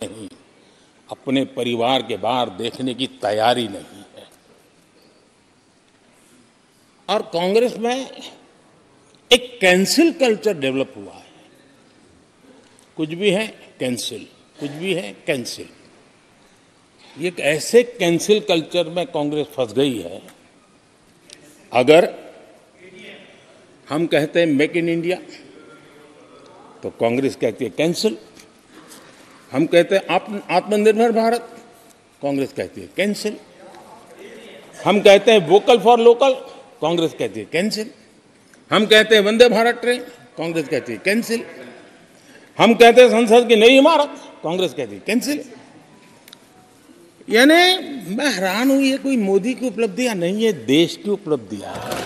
नहीं, अपने परिवार के बाहर देखने की तैयारी नहीं है। और कांग्रेस में एक कैंसिल कल्चर डेवलप हुआ है। कुछ भी है कैंसिल, कुछ भी है कैंसिल। ये एक ऐसे कैंसिल कल्चर में कांग्रेस फंस गई है। अगर हम कहते हैं मेक इन इंडिया तो कांग्रेस कहती है कैंसिल। हम कहते हैं आत्मनिर्भर भारत, कांग्रेस कहती है कैंसिल। हम कहते हैं वोकल फॉर लोकल, कांग्रेस कहती है कैंसिल। हम कहते हैं वंदे भारत ट्रेन, कांग्रेस कहती है कैंसिल। हम कहते हैं संसद की नई इमारत, कांग्रेस कहती है कैंसिल। यानी मैं हैरान हूं, ये कोई मोदी की उपलब्धियां नहीं है, देश की उपलब्धियां है।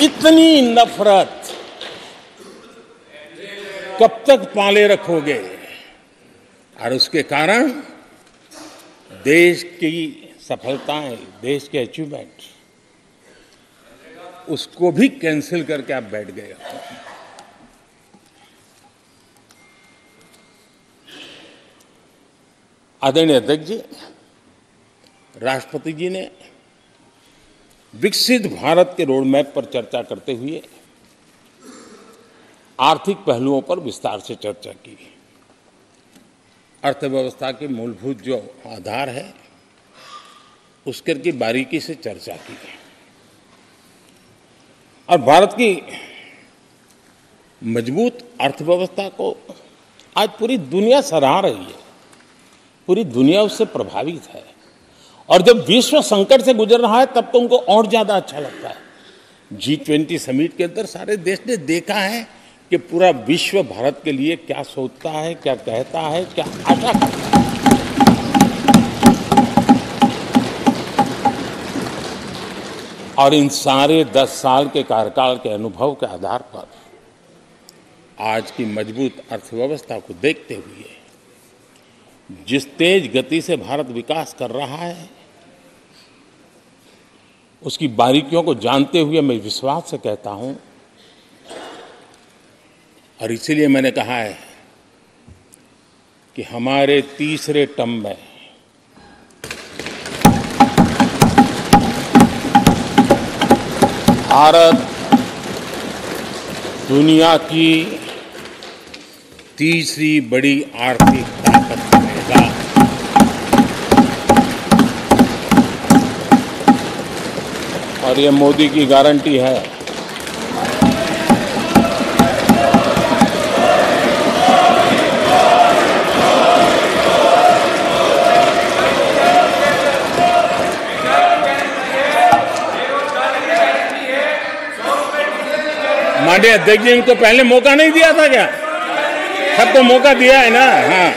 इतनी नफरत कब तक पाले रखोगे? और उसके कारण देश की सफलताएं, देश के अचीवमेंट, उसको भी कैंसिल करके आप बैठ गए हो। आदरणीय अध्यक्ष जी, राष्ट्रपति जी ने विकसित भारत के रोड मैप पर चर्चा करते हुए आर्थिक पहलुओं पर विस्तार से चर्चा की। अर्थव्यवस्था के मूलभूत जो आधार है उसके की बारीकी से चर्चा की और भारत की मजबूत अर्थव्यवस्था को आज पूरी दुनिया सराह रही है। पूरी दुनिया उससे प्रभावित है और जब विश्व संकट से गुजर रहा है तब तो उनको और ज्यादा अच्छा लगता है। G20 समिट के अंदर सारे देश ने देखा है कि पूरा विश्व भारत के लिए क्या सोचता है, क्या कहता है, क्या आशा करता है। और इन सारे 10 साल के कार्यकाल के अनुभव के आधार पर आज की मजबूत अर्थव्यवस्था को देखते हुए जिस तेज गति से भारत विकास कर रहा है, उसकी बारीकियों को जानते हुए मैं विश्वास से कहता हूं, और इसीलिए मैंने कहा है कि हमारे तीसरे टर्म में भारत दुनिया की तीसरी बड़ी आर्थिक ताकत बनेगा। और ये मोदी की गारंटी है। माननीय अध्यक्ष जी, इनको पहले मौका नहीं दिया था क्या? सबको मौका दिया है ना? हाँ,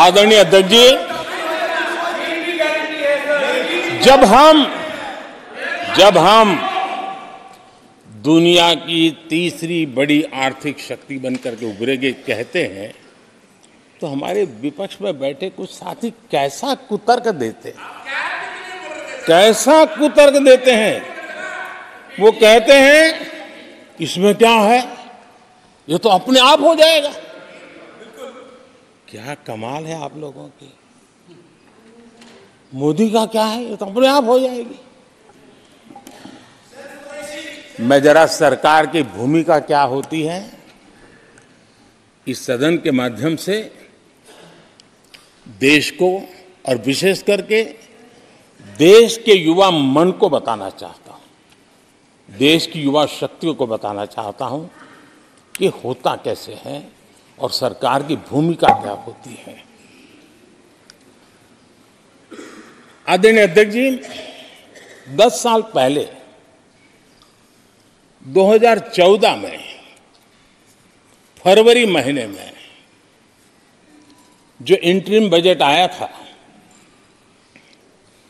आदरणीय अध्यक्ष जी, जब हम दुनिया की तीसरी बड़ी आर्थिक शक्ति बनकर के उभरेंगे कहते हैं तो हमारे विपक्ष में बैठे कुछ साथी कैसा कुतर्क देते हैं। वो कहते हैं इसमें क्या है, ये तो अपने आप हो जाएगा। क्या कमाल है आप लोगों की। मोदी का क्या है, ये तो अपने आप हो जाएगी। मैं जरा सरकार की भूमिका क्या होती है इस सदन के माध्यम से देश को और विशेष करके देश के युवा मन को बताना चाहता हूं, देश की युवा शक्तियों को बताना चाहता हूं कि होता कैसे है और सरकार की भूमिका क्या होती है। आदरणीय अध्यक्ष जी, 10 साल पहले 2014 में फरवरी महीने में जो इंटरिम बजट आया था,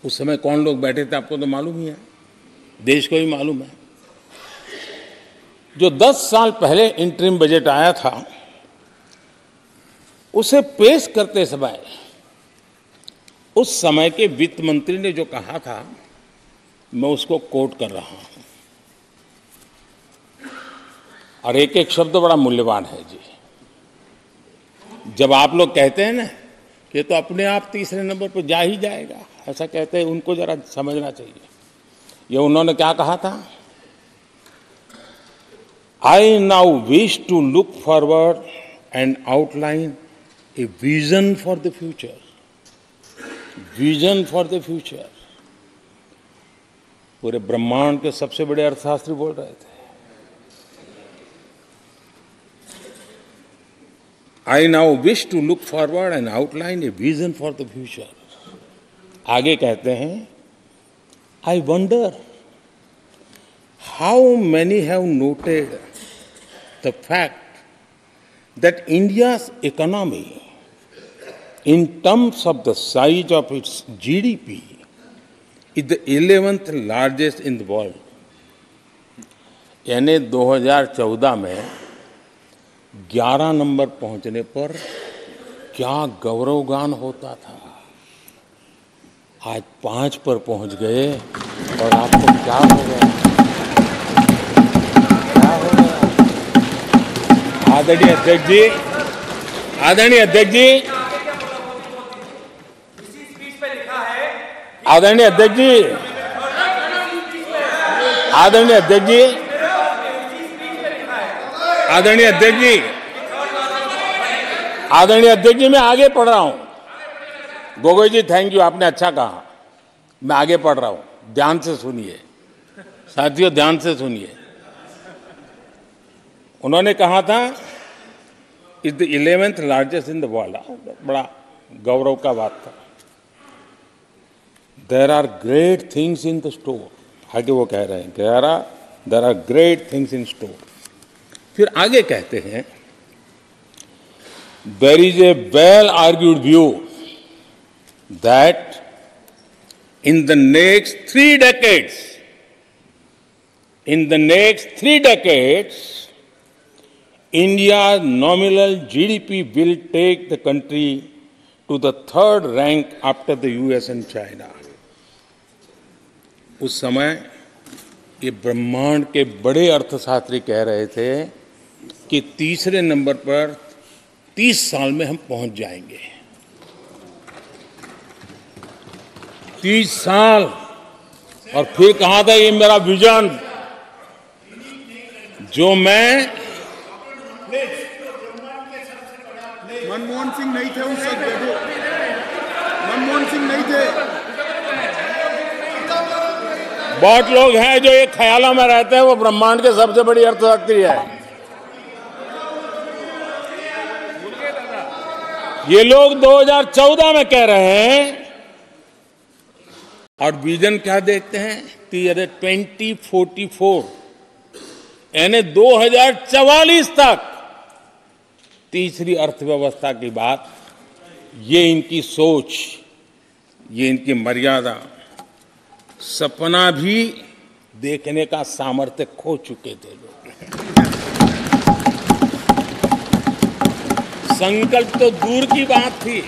उस समय कौन लोग बैठे थे आपको तो मालूम ही है, देश को ही मालूम है। जो 10 साल पहले इंटरिम बजट आया था उसे पेश करते समय उस समय के वित्त मंत्री ने जो कहा था, मैं उसको कोट कर रहा हूं, और एक एक शब्द बड़ा मूल्यवान है जी। जब आप लोग कहते हैं ना कि तो अपने आप तीसरे नंबर पर जा ही जाएगा, ऐसा कहते हैं, उनको जरा समझना चाहिए। ये उन्होंने क्या कहा था? I now wish to look forward and outline a vision for the future. Vision for the future. पूरे ब्रह्मांड के सबसे बड़े अर्थशास्त्री बोल रहे थे। I now wish to look forward and outline a vision for the future. आगे कहते हैं, I wonder how many have noted the fact that India's economy, in terms of the size of its GDP, is the 11th largest in the world. यानी 2014 में 11 number पहुंचने पर क्या गौरवगान होता था। आज 5 पर पहुंच गए और आपको क्या हो गया? क्या हो गया? आदरणीय अध्यक्ष जी, आदरणीय अध्यक्ष जी, आदरणीय अध्यक्ष जी, आदरणीय अध्यक्ष जी, आदरणीय अध्यक्ष जी, आदरणीय अध्यक्ष जी, मैं आगे पढ़ रहा हूं। गोगोई जी, थैंक यू, आपने अच्छा कहा। मैं आगे पढ़ रहा हूं, ध्यान से सुनिए साथियों, ध्यान से सुनिए। उन्होंने कहा था is the 11th largest in the world. बड़ा गौरव का बात था। There are great things in the store. आगे वो कह रहे हैं, there are great things in store. फिर आगे कहते हैं, there is a well argued view that in the next 3 decades, in the next 3 decades, India's nominal GDP will take the country to the 3rd rank after the US and China. उस समय ये ब्रह्मांड के बड़े अर्थशास्त्री कह रहे थे कि तीसरे नंबर पर 30 साल में हम पहुंच जाएंगे। 30 साल। और फिर कहा था, ये मेरा विजन जो मैं मनमोहन सिंह नहीं थे उस वक्त, मनमोहन सिंह नहीं थे। बहुत लोग हैं जो ये ख्यालों में रहते हैं वो ब्रह्मांड के सबसे बड़ी अर्थशास्त्री है। ये लोग 2014 में कह रहे हैं और विजन क्या देखते हैं? 2044 यानी 2044 तक तीसरी अर्थव्यवस्था की बात। ये इनकी सोच, ये इनकी मर्यादा, सपना भी देखने का सामर्थ्य खो चुके थे लोग। संकल्प तो दूर की बात थी।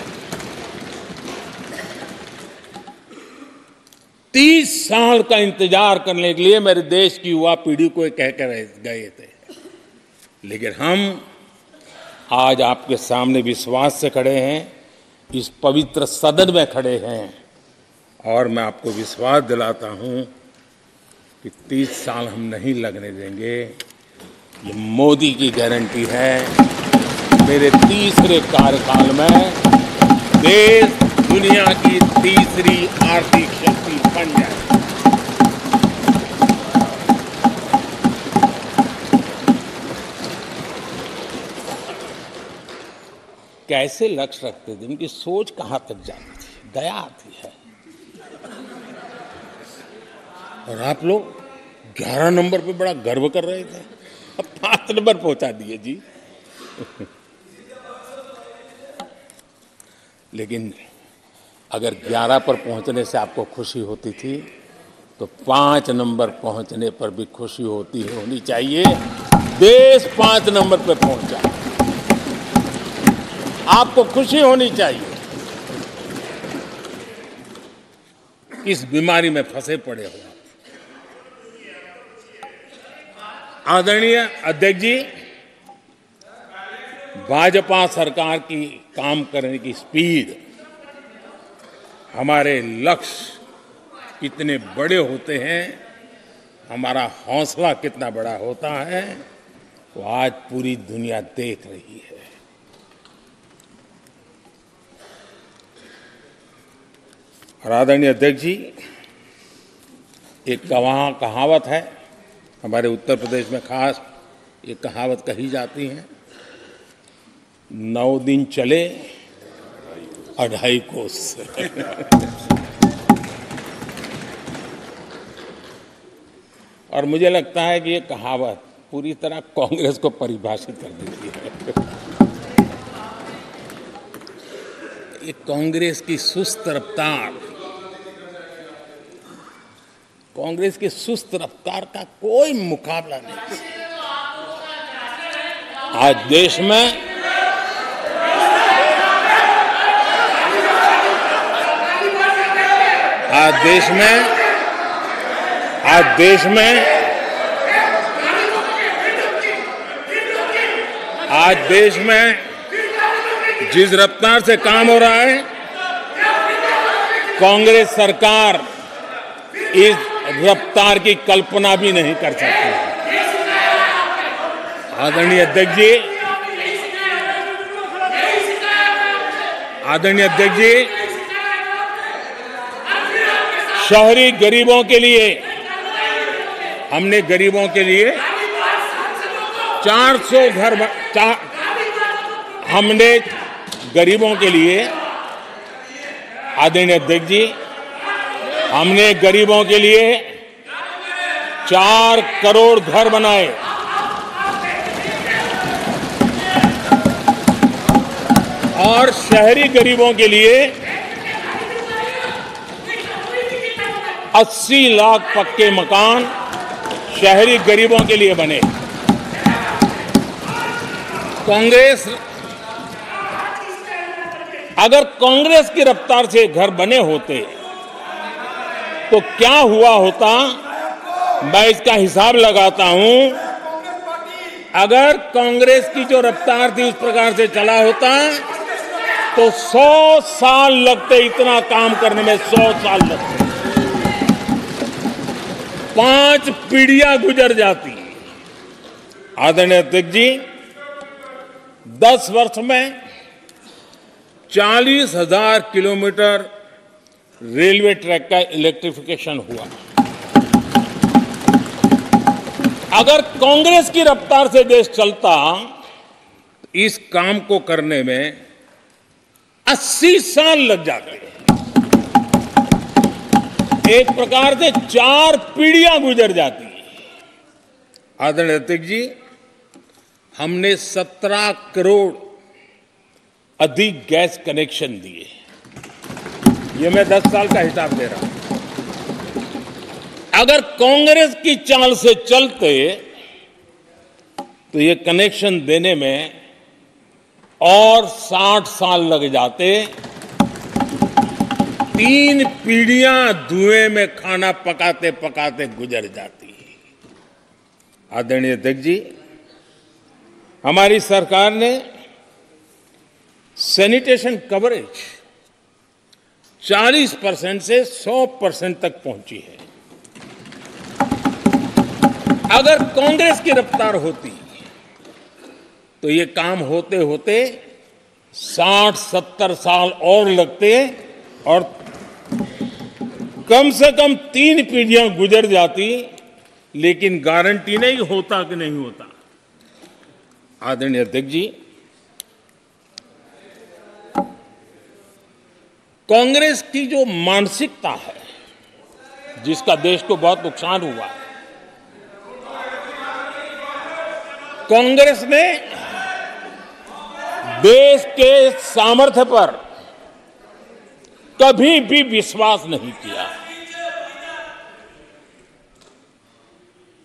30 साल का इंतजार करने के लिए मेरे देश की युवा पीढ़ी को कह कर गए थे, लेकिन हम आज आपके सामने विश्वास से खड़े हैं, इस पवित्र सदन में खड़े हैं, और मैं आपको विश्वास दिलाता हूं कि 30 साल हम नहीं लगने देंगे। ये मोदी की गारंटी है। मेरे तीसरे कार्यकाल में देश दुनिया की तीसरी आर्थिक शक्ति बन जाए। कैसे लक्ष्य रखते थे, उनकी सोच कहां तक जाती थी, दया आती है। और आप लोग 11 नंबर पे बड़ा गर्व कर रहे थे, अब 5 नंबर पहुंचा दिए जी। लेकिन अगर 11 पर पहुंचने से आपको खुशी होती थी तो 5 नंबर पहुंचने पर भी खुशी होनी चाहिए। देश 5 नंबर पर पहुंचा, आपको खुशी होनी चाहिए। इस बीमारी में फंसे पड़े हो। आदरणीय अध्यक्ष जी, भाजपा सरकार की काम करने की स्पीड, हमारे लक्ष्य कितने बड़े होते हैं, हमारा हौसला कितना बड़ा होता है, वो आज पूरी दुनिया देख रही है। और आदरणीय अध्यक्ष जी, एक कहावत है, हमारे उत्तर प्रदेश में खास ये कहावत कही जाती है, 9 दिन चले 2.5 कोस। और मुझे लगता है कि ये कहावत पूरी तरह कांग्रेस को परिभाषित कर देती है। ये कांग्रेस की सुस्त रफ्तार, कांग्रेस की सुस्त रफ्तार का कोई मुकाबला नहीं। आज देश में जिस रफ्तार से काम हो रहा है, कांग्रेस सरकार इस रफ्तार की कल्पना भी नहीं कर सकती। आदरणीय अध्यक्ष जी, शहरी गरीबों के लिए हमने 400 घर हमने गरीबों के लिए, आदरणीय अध्यक्ष जी, हमने गरीबों के लिए 4 करोड़ घर बनाए। और शहरी गरीबों के लिए 80 लाख पक्के मकान शहरी गरीबों के लिए बने। अगर कांग्रेस की रफ्तार से घर बने होते तो क्या हुआ होता, मैं इसका हिसाब लगाता हूं। अगर कांग्रेस की जो रफ्तार थी उस प्रकार से चला होता तो 100 साल लगते, इतना काम करने में 100 साल लगते, 5 पीढ़ियां गुजर जाती। आदरणीय अध्यक्ष जी, 10 वर्ष में 40,000 किलोमीटर रेलवे ट्रैक का इलेक्ट्रिफिकेशन हुआ। अगर कांग्रेस की रफ्तार से देश चलता, इस काम को करने में 80 साल लग जाते। एक प्रकार से 4 पीढ़ियां गुजर जाती। आदरणीय अध्यक्ष जी, हमने 17 करोड़ अधिक गैस कनेक्शन दिए। ये मैं 10 साल का हिसाब दे रहा हूं। अगर कांग्रेस की चाल से चलते तो ये कनेक्शन देने में और 60 साल लग जाते। 3 पीढ़ियां धुएं में खाना पकाते पकाते गुजर जाती। आदरणीय अध्यक्ष जी, हमारी सरकार ने सैनिटेशन कवरेज 40% से 100% तक पहुंची है। अगर कांग्रेस की रफ्तार होती तो ये काम होते होते 60-70 साल और लगते और कम से कम 3 पीढ़ियां गुजर जाती, लेकिन गारंटी नहीं होता कि नहीं होता। आदरणीय अध्यक्ष जी, कांग्रेस की जो मानसिकता है, जिसका देश को बहुत नुकसान हुआ है, कांग्रेस ने देश के सामर्थ्य पर कभी भी विश्वास नहीं किया।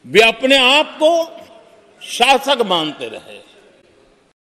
वे अपने आप को शासक मानते रहे।